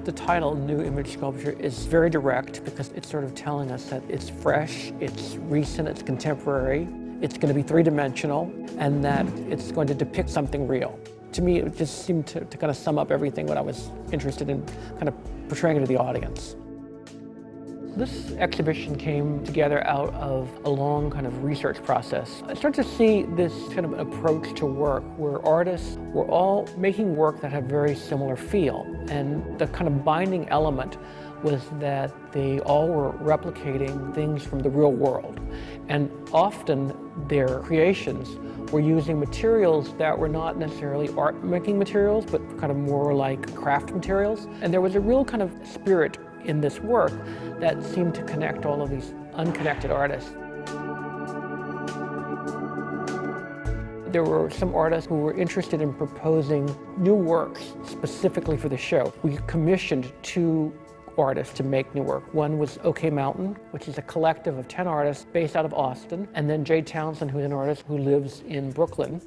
The title, New Image Sculpture, is very direct because it's sort of telling us that it's fresh, it's recent, it's contemporary, it's going to be three-dimensional, and that it's going to depict something real. To me, it just seemed to kind of sum up everything what I was interested in kind of portraying to the audience. This exhibition came together out of a long kind of research process. I started to see this kind of approach to work where artists were all making work that had very similar feel. And the kind of binding element was that they all were replicating things from the real world. And often their creations were using materials that were not necessarily art-making materials, but kind of more like craft materials. And there was a real kind of spirit in this work that seemed to connect all of these unconnected artists. There were some artists who were interested in proposing new works specifically for the show. We commissioned 2 artists to make new work. One was OK Mountain, which is a collective of 10 artists based out of Austin, and then Jay Townsend, who's an artist who lives in Brooklyn.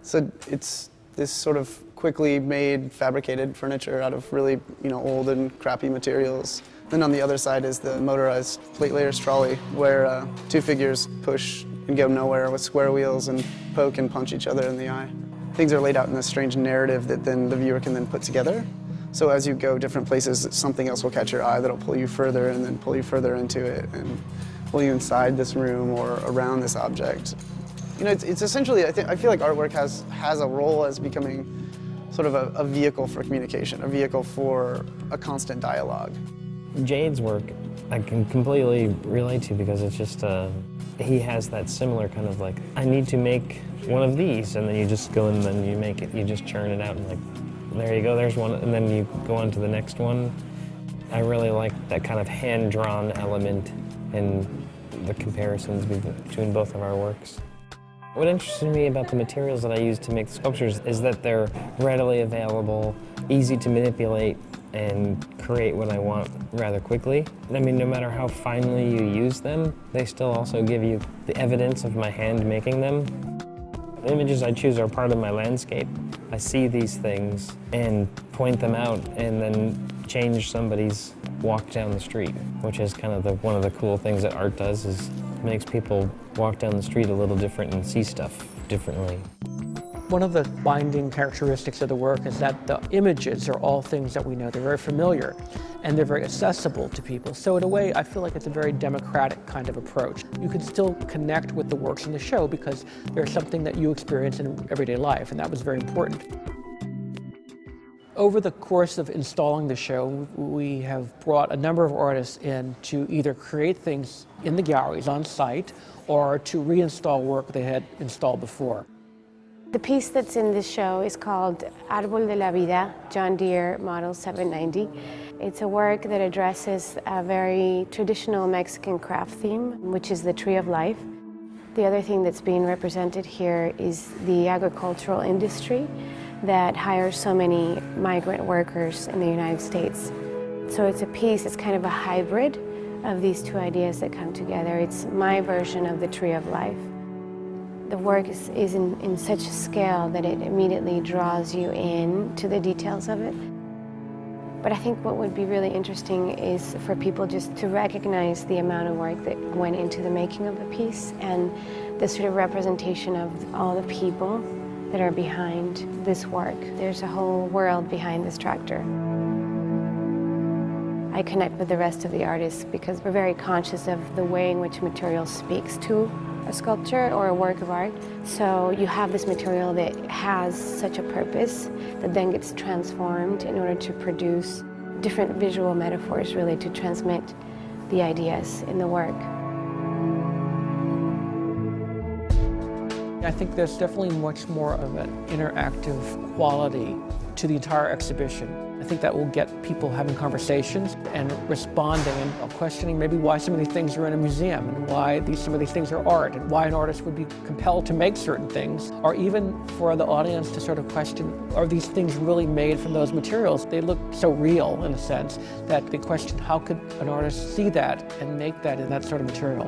So it's this sort of quickly made, fabricated furniture out of really, old and crappy materials. Then on the other side is the motorized plate layers trolley, where 2 figures push and go nowhere with square wheels and poke and punch each other in the eye. Things are laid out in this strange narrative that then the viewer can then put together. So as you go different places, something else will catch your eye that'll pull you further and then pull you further into it and pull you inside this room or around this object. It's essentially, I feel like artwork has a role as becoming sort of a vehicle for communication, a vehicle for a constant dialogue. Jade's work I can completely relate to because it's just, he has that similar kind of like, I need to make one of these, and then you just go and then you make it, you just churn it out and like, there you go, there's one, and then you go on to the next one. I really like that kind of hand-drawn element and the comparisons between both of our works. What interested me about the materials that I use to make the sculptures is that they're readily available, easy to manipulate, and create what I want rather quickly. I mean, no matter how finely you use them, they still also give you the evidence of my hand making them. The images I choose are part of my landscape. I see these things and point them out and then change somebody's walk down the street, which is kind of one of the cool things that art does, is makes people walk down the street a little different and see stuff differently. One of the binding characteristics of the work is that the images are all things that we know. They're very familiar and they're very accessible to people. So in a way, I feel like it's a very democratic kind of approach. You can still connect with the works in the show because they're something that you experience in everyday life, and that was very important. Over the course of installing the show, we have brought a number of artists in to either create things in the galleries on site or to reinstall work they had installed before. The piece that's in this show is called Árbol de la Vida, John Deere Model 790. It's a work that addresses a very traditional Mexican craft theme, which is the tree of life. The other thing that's being represented here is the agricultural industry that hires so many migrant workers in the United States. So it's a piece, it's kind of a hybrid of these 2 ideas that come together. It's my version of the tree of life. The work is in such a scale that it immediately draws you in to the details of it. But I think what would be really interesting is for people just to recognize the amount of work that went into the making of the piece and the sort of representation of all the people that are behind this work. There's a whole world behind this tractor. I connect with the rest of the artists because we're very conscious of the way in which material speaks to a sculpture or a work of art. So you have this material that has such a purpose that then gets transformed in order to produce different visual metaphors, really, to transmit the ideas in the work. I think there's definitely much more of an interactive quality to the entire exhibition. I think that will get people having conversations and responding and questioning maybe why some of these things are in a museum and why some of these things are art and why an artist would be compelled to make certain things, or even for the audience to sort of question, are these things really made from those materials? They look so real in a sense that they question how could an artist see that and make that in that sort of material.